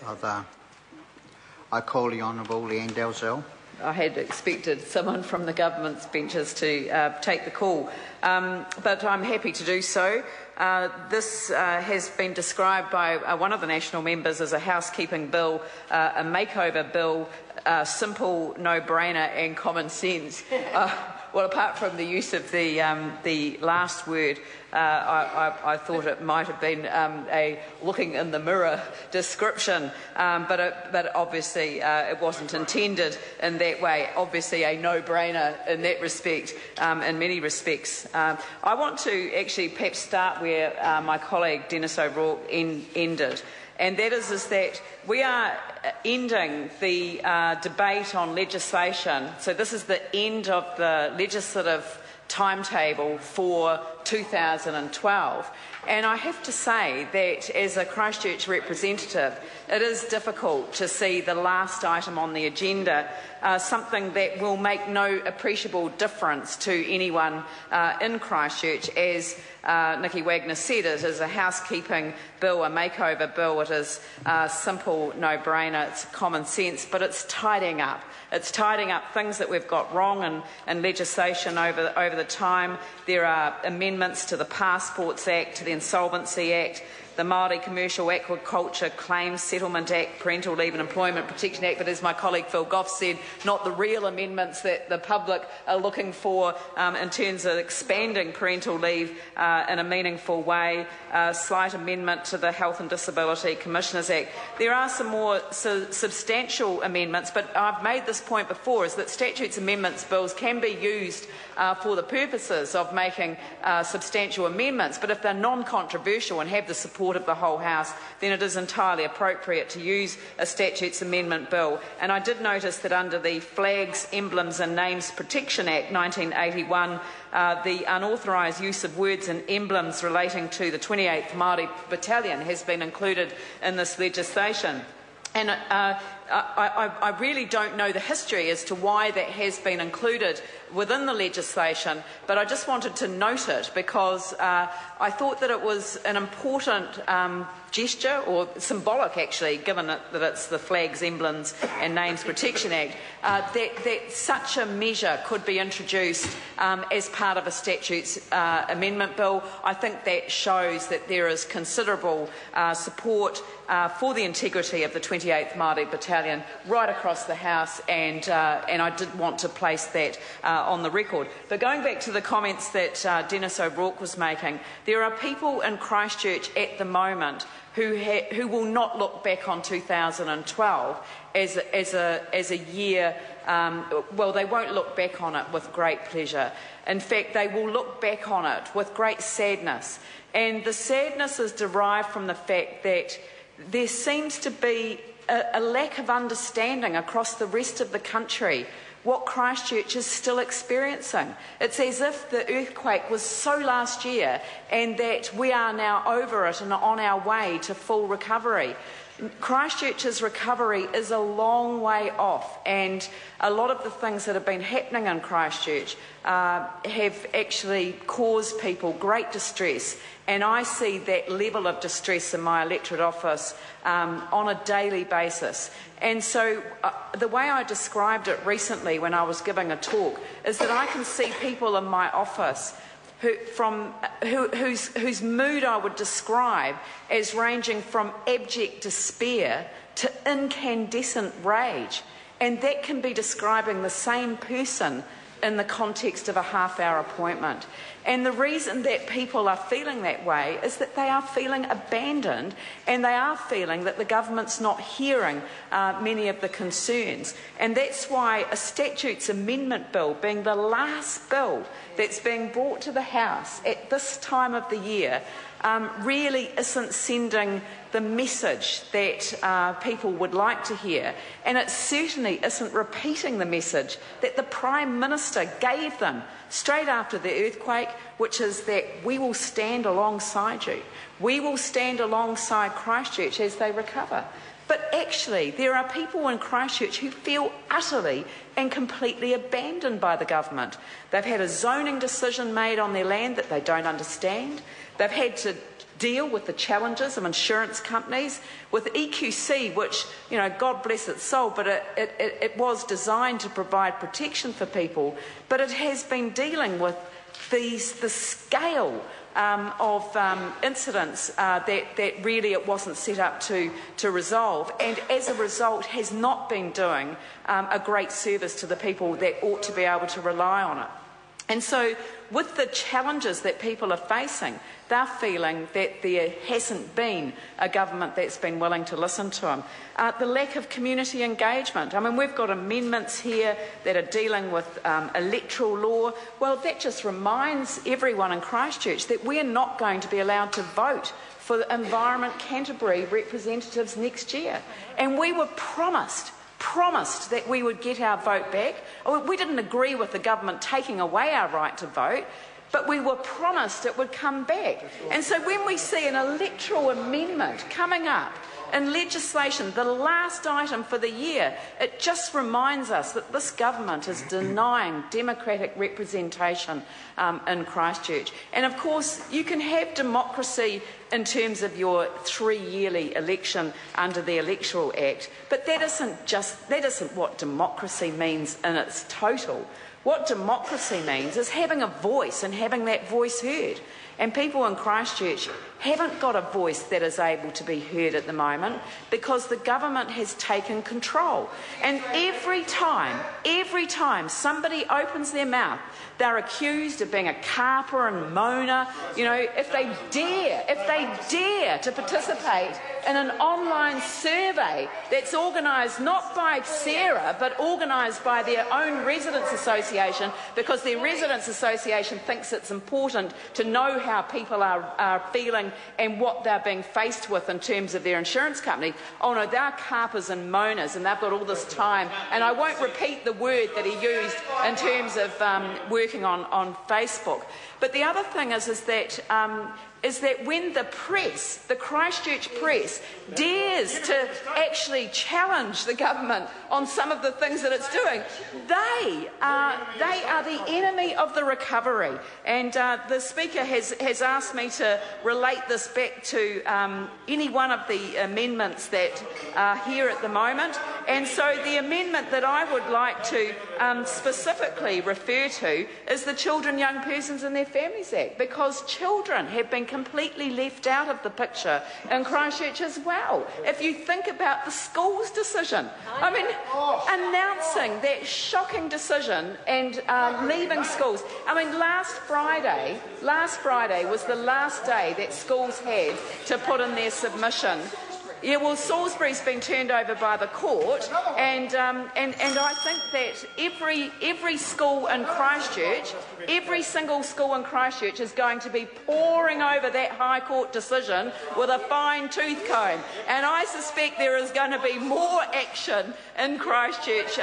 I call the Honourable Leanne Dalzell. I had expected someone from the government's benches to take the call, but I'm happy to do so. This has been described by one of the national members as a housekeeping bill, a makeover bill, simple, no-brainer and common sense. Well, apart from the use of the last word, I thought it might have been a looking in the mirror description, but obviously it wasn't intended in that way. Obviously a no-brainer in that respect, in many respects. I want to actually perhaps start where my colleague Dennis O'Rourke ended. And that is that we are ending the debate on legislation. So this is the end of the legislative timetable for 2012. And I have to say that as a Christchurch representative, it is difficult to see the last item on the agenda, something that will make no appreciable difference to anyone in Christchurch. As Nicky Wagner said, it is a housekeeping bill, a makeover bill. It is simple, no-brainer, it's common sense, but it's tidying up. It's tidying up things that we've got wrong in legislation over the time. There are amendments to the Passports Act, to the Insolvency Act, the Māori Commercial Aquaculture Claims Settlement Act, Parental Leave and Employment Protection Act, but as my colleague Phil Goff said, not the real amendments that the public are looking for in terms of expanding parental leave in a meaningful way, slight amendment to the Health and Disability Commissioners Act. There are some more substantial amendments, but I've made this point before, is that statutes amendments bills can be used for the purposes of making substantial amendments, but if they're non-controversial and have the support of the whole House, then it is entirely appropriate to use a statutes amendment bill. And I did notice that under the Flags, Emblems and Names Protection Act 1981, the unauthorised use of words and emblems relating to the 28th Māori Battalion has been included in this legislation. And I really don't know the history as to why that has been included within the legislation, but I just wanted to note it because I thought that it was an important gesture, or symbolic actually, given that it's the Flags, Emblems and Names Protection Act, that such a measure could be introduced as part of a statutes amendment bill. I think that shows that there is considerable support for the integrity of the 28th Māori Battalion right across the House, and I did want to place that on the record. But going back to the comments that Dennis O'Rourke was making, there are people in Christchurch at the moment who will not look back on 2012 as a year. Well, they won't look back on it with great pleasure. In fact, they will look back on it with great sadness. And the sadness is derived from the fact that there seems to be a lack of understanding across the rest of the country what Christchurch is still experiencing. It's as if the earthquake was so last year and that we are now over it and on our way to full recovery. Christchurch's recovery is a long way off, and a lot of the things that have been happening in Christchurch have actually caused people great distress, and I see that level of distress in my electorate office on a daily basis. And so the way I described it recently when I was giving a talk is that I can see people in my office whose mood I would describe as ranging from abject despair to incandescent rage. And that can be describing the same person in the context of a half-hour appointment. And the reason that people are feeling that way is that they are feeling abandoned, and they are feeling that the government's not hearing many of the concerns. And that's why a statutes amendment bill, being the last bill that's being brought to the House at this time of the year, really isn't sending the message that people would like to hear, and it certainly isn't repeating the message that the Prime Minister gave them straight after the earthquake, which is that we will stand alongside you. We will stand alongside Christchurch as they recover. But actually, there are people in Christchurch who feel utterly and completely abandoned by the government. They've had a zoning decision made on their land that they don't understand. They've had to deal with the challenges of insurance companies, with EQC, which, God bless its soul, but it was designed to provide protection for people, but it has been dealing with the scale of incidents that really it wasn't set up to resolve, and as a result has not been doing a great service to the people that ought to be able to rely on it. And so with the challenges that people are facing, they're feeling that there hasn't been a government that's been willing to listen to them. The lack of community engagement. I mean, we've got amendments here that are dealing with electoral law. Well, that just reminds everyone in Christchurch that we're not going to be allowed to vote for the Environment Canterbury representatives next year. And we were promised that we would get our vote back. We didn't agree with the government taking away our right to vote, but we were promised it would come back. And so when we see an electoral amendment coming up in legislation, the last item for the year, it just reminds us that this government is denying democratic representation in Christchurch. And of course, you can have democracy in terms of your 3-yearly election under the Electoral Act, but that isn't what democracy means in its total. What democracy means is having a voice and having that voice heard. And people in Christchurch haven't got a voice that is able to be heard at the moment because the government has taken control. And every time somebody opens their mouth, they're accused of being a carper and moaner. If they dare to participate in an online survey that's organised not by Sarah but organised by their own residents association, because their residents association thinks it's important to know how people are feeling and what they're being faced with in terms of their insurance company. Oh no, they're carpers and moaners, and they've got all this time. And I won't repeat the word that he used in terms of working on Facebook. But the other thing is that when the press, the Christchurch press, dares to actually challenge the government on some of the things that it's doing, they are the enemy of the recovery. And the Speaker has asked me to relate this back to any one of the amendments that are here at the moment. And so the amendment that I would like to specifically refer to is the Children, Young Persons and Their Families Act, because children have been completely left out of the picture in Christchurch as well. If you think about the schools decision, I mean, announcing that shocking decision and leaving schools. I mean, last Friday was the last day that schools had to put in their submission. Yeah, well, Salisbury's been turned over by the court, and I think that every school in Christchurch, every single school in Christchurch is going to be poring over that High Court decision with a fine-tooth comb. And I suspect there is going to be more action in Christchurch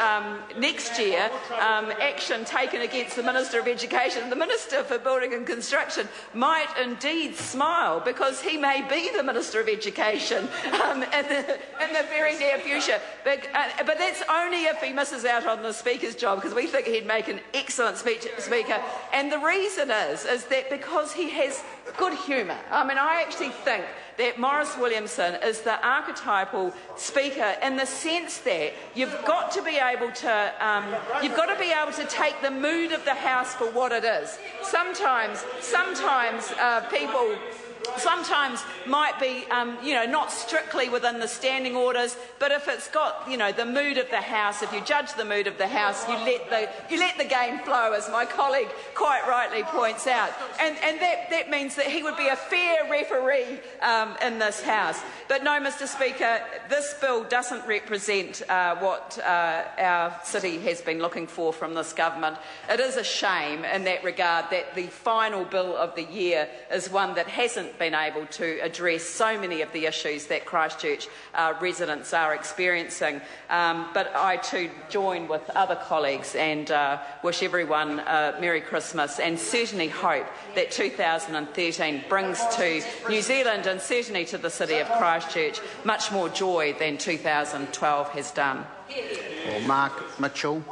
next year, action taken against the Minister of Education. The Minister for Building and Construction might indeed smile, because he may be the Minister of Education in the very near future. But that's only if he misses out on the Speaker's job, because we think he'd make an excellent Speaker. And the reason is that because he has good humour. I mean, I actually think that Maurice Williamson is the archetypal Speaker in the sense that you've got to be able to take the mood of the House for what it is. Sometimes people might be, not strictly within the standing orders, but if it's got, the mood of the House, if you judge the mood of the House, you let the game flow, as my colleague quite rightly points out. And that means that he would be a fair referee in this House. But no, Mr. Speaker, this bill doesn't represent what our city has been looking for from this government. It is a shame in that regard that the final bill of the year is one that hasn't hasn't been able to address so many of the issues that Christchurch residents are experiencing. But I too join with other colleagues and wish everyone a Merry Christmas, and certainly hope that 2013 brings to New Zealand and certainly to the city of Christchurch much more joy than 2012 has done. Mark Mitchell.